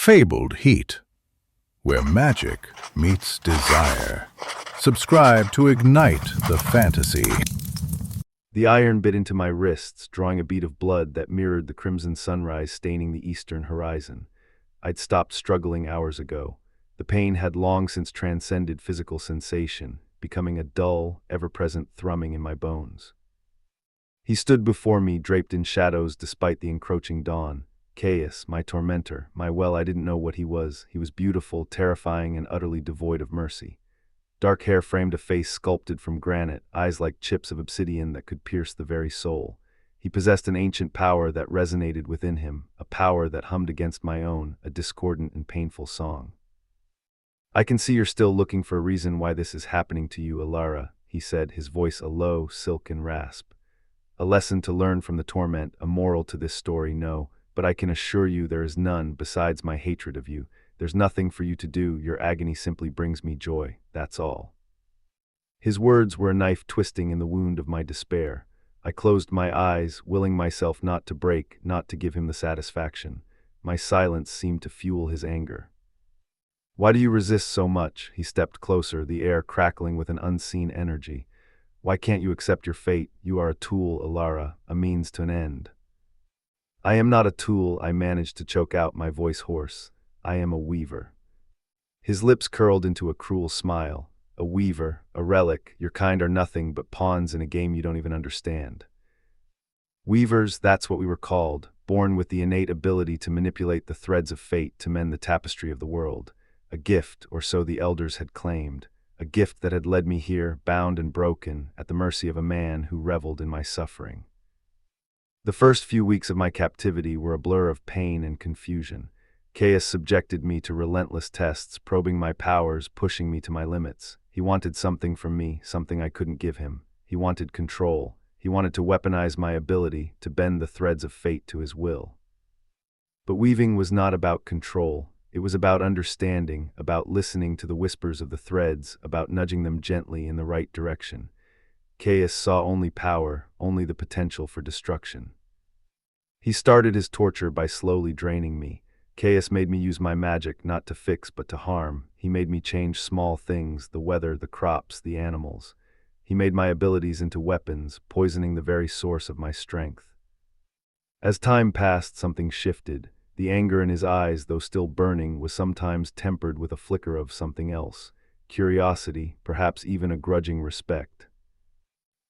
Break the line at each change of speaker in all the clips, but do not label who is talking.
fabled heat, where magic meets desire. Subscribe to ignite the fantasy.
The iron bit into my wrists, drawing a bead of blood that mirrored the crimson sunrise staining the eastern horizon. I'd stopped struggling hours ago. The pain had long since transcended physical sensation, becoming a dull, ever-present thrumming in my bones. He stood before me, draped in shadows despite the encroaching dawn. Caius, my tormentor, I didn't know what he was. He was beautiful, terrifying, and utterly devoid of mercy. Dark hair framed a face sculpted from granite, eyes like chips of obsidian that could pierce the very soul. He possessed an ancient power that resonated within him, a power that hummed against my own, a discordant and painful song. "I can see you're still looking for a reason why this is happening to you, Alara," he said, his voice a low, silken rasp. "A lesson to learn from the torment, a moral to this story, no, but I can assure you there is none besides my hatred of you. There's nothing for you to do, your agony simply brings me joy, that's all." His words were a knife twisting in the wound of my despair. I closed my eyes, willing myself not to break, not to give him the satisfaction. My silence seemed to fuel his anger. "Why do you resist so much?" He stepped closer, the air crackling with an unseen energy. "Why can't you accept your fate? You are a tool, Alara, a means to an end." "I am not a tool," I managed to choke out, my voice hoarse. "I am a weaver." His lips curled into a cruel smile. "A weaver, a relic, your kind are nothing but pawns in a game you don't even understand." Weavers, that's what we were called, born with the innate ability to manipulate the threads of fate to mend the tapestry of the world. A gift, or so the elders had claimed, a gift that had led me here, bound and broken, at the mercy of a man who reveled in my suffering. The first few weeks of my captivity were a blur of pain and confusion. Caius subjected me to relentless tests, probing my powers, pushing me to my limits. He wanted something from me, something I couldn't give him. He wanted control. He wanted to weaponize my ability, to bend the threads of fate to his will. But weaving was not about control. It was about understanding, about listening to the whispers of the threads, about nudging them gently in the right direction. Caius saw only power, only the potential for destruction. He started his torture by slowly draining me. Caius made me use my magic not to fix but to harm. He made me change small things, the weather, the crops, the animals. He made my abilities into weapons, poisoning the very source of my strength. As time passed, something shifted. The anger in his eyes, though still burning, was sometimes tempered with a flicker of something else. Curiosity, perhaps even a grudging respect.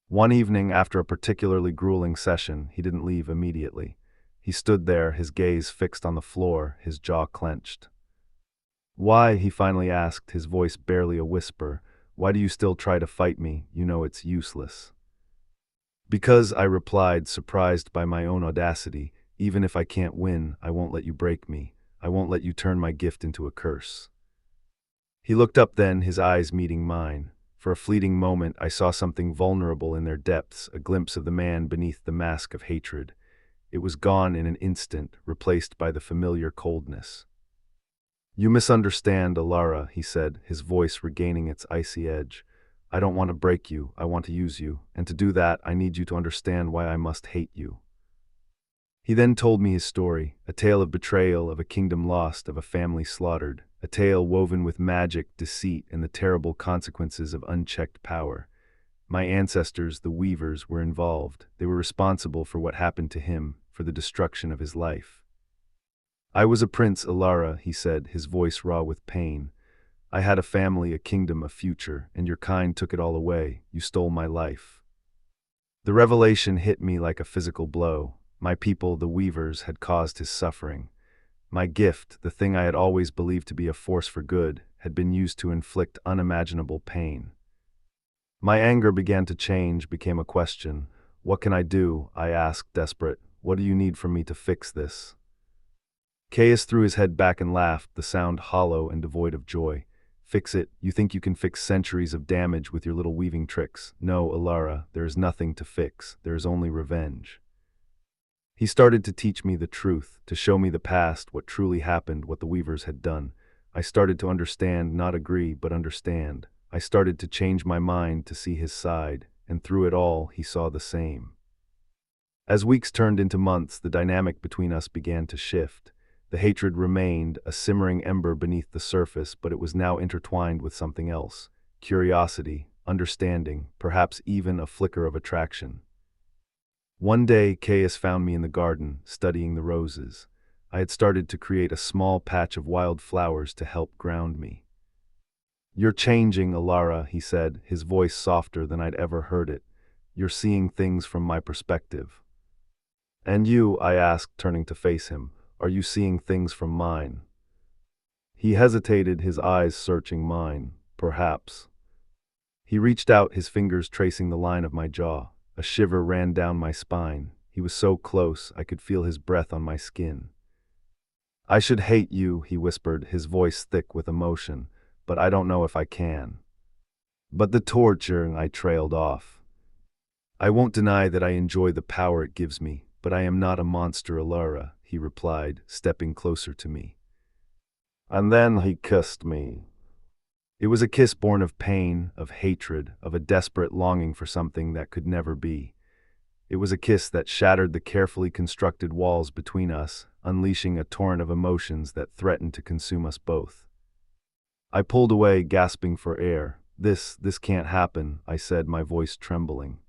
One evening, after a particularly grueling session, he didn't leave immediately. He stood there, his gaze fixed on the floor, his jaw clenched. "Why?" he finally asked, his voice barely a whisper. "Why do you still try to fight me? You know it's useless." "Because," I replied, surprised by my own audacity, "even if I can't win, I won't let you break me. I won't let you turn my gift into a curse." He looked up then, his eyes meeting mine. For a fleeting moment, I saw something vulnerable in their depths, a glimpse of the man beneath the mask of hatred. It was gone in an instant, replaced by the familiar coldness. "You misunderstand, Alara," he said, his voice regaining its icy edge. "I don't want to break you, I want to use you, and to do that, I need you to understand why I must hate you." He then told me his story, a tale of betrayal, of a kingdom lost, of a family slaughtered, a tale woven with magic, deceit, and the terrible consequences of unchecked power. My ancestors, the weavers, were involved. They were responsible for what happened to him, for the destruction of his life. "I was a prince, Alara," he said, his voice raw with pain. "I had a family, a kingdom, a future, and your kind took it all away. You stole my life." The revelation hit me like a physical blow. My people, the weavers, had caused his suffering. My gift, the thing I had always believed to be a force for good, had been used to inflict unimaginable pain. My anger began to change, became a question. "What can I do?" I asked, desperate. "What do you need from me to fix this?" Caius threw his head back and laughed, the sound hollow and devoid of joy. "Fix it? You think you can fix centuries of damage with your little weaving tricks? No, Alara, there is nothing to fix. There is only revenge." He started to teach me the truth, to show me the past, what truly happened, what the weavers had done. I started to understand, not agree, but understand. I started to change my mind, to see his side, and through it all, he saw the same. As weeks turned into months, the dynamic between us began to shift. The hatred remained, a simmering ember beneath the surface, but it was now intertwined with something else: curiosity, understanding, perhaps even a flicker of attraction. One day, Caius found me in the garden, studying the roses. I had started to create a small patch of wild flowers to help ground me. "You're changing, Alara," he said, his voice softer than I'd ever heard it. "You're seeing things from my perspective." "And you," I asked, turning to face him, "are you seeing things from mine?" He hesitated, his eyes searching mine. "Perhaps." He reached out, his fingers tracing the line of my jaw. A shiver ran down my spine. He was so close, I could feel his breath on my skin. "I should hate you," he whispered, his voice thick with emotion, "but I don't know if I can." "But the torture," I trailed off. "I won't deny that I enjoy the power it gives me, but I am not a monster, Alara," he replied, stepping closer to me. And then he kissed me. It was a kiss born of pain, of hatred, of a desperate longing for something that could never be. It was a kiss that shattered the carefully constructed walls between us, unleashing a torrent of emotions that threatened to consume us both. I pulled away, gasping for air. This can't happen," I said, my voice trembling.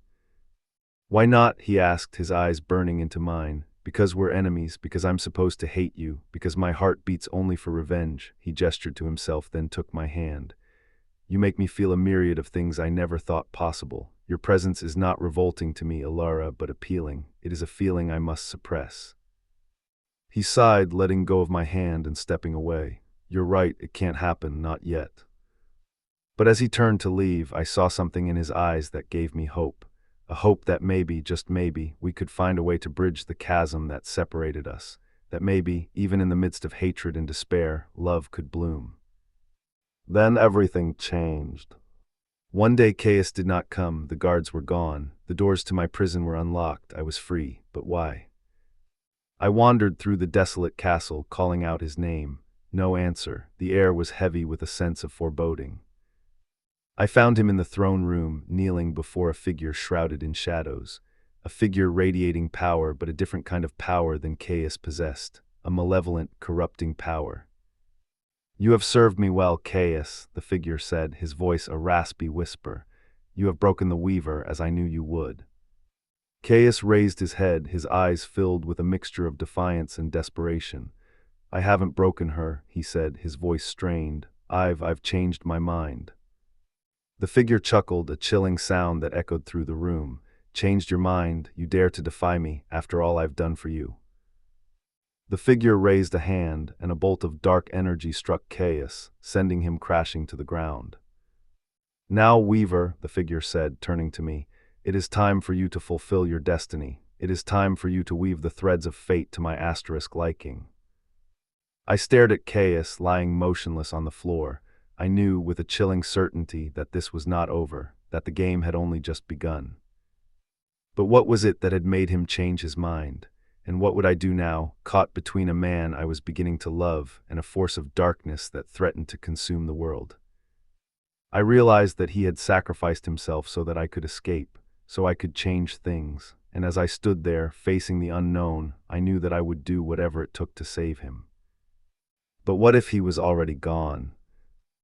"Why not?" he asked, his eyes burning into mine. "Because we're enemies, because I'm supposed to hate you, because my heart beats only for revenge." He gestured to himself, then took my hand. "You make me feel a myriad of things I never thought possible. Your presence is not revolting to me, Alara, but appealing. It is a feeling I must suppress." He sighed, letting go of my hand and stepping away. "You're right, it can't happen, not yet." But as he turned to leave, I saw something in his eyes that gave me hope. A hope that maybe, just maybe, we could find a way to bridge the chasm that separated us. That maybe, even in the midst of hatred and despair, love could bloom. Then everything changed. One day Caius did not come, the guards were gone, the doors to my prison were unlocked, I was free, but why? I wandered through the desolate castle, calling out his name. No answer, the air was heavy with a sense of foreboding. I found him in the throne room, kneeling before a figure shrouded in shadows. A figure radiating power, but a different kind of power than Caius possessed. A malevolent, corrupting power. "You have served me well, Caius," the figure said, his voice a raspy whisper. "You have broken the Weaver, as I knew you would." Caius raised his head, his eyes filled with a mixture of defiance and desperation. "I haven't broken her," he said, his voice strained. I've changed my mind." The figure chuckled, a chilling sound that echoed through the room. "Changed your mind? You dare to defy me, after all I've done for you?" The figure raised a hand, and a bolt of dark energy struck Caius, sending him crashing to the ground. "Now, Weaver," the figure said, turning to me, "it is time for you to fulfill your destiny. It is time for you to weave the threads of fate to my asterisk liking." I stared at Caius, lying motionless on the floor. I knew, with a chilling certainty, that this was not over, that the game had only just begun. But what was it that had made him change his mind? And what would I do now, caught between a man I was beginning to love and a force of darkness that threatened to consume the world? I realized that he had sacrificed himself so that I could escape, so I could change things, and as I stood there, facing the unknown, I knew that I would do whatever it took to save him. But what if he was already gone?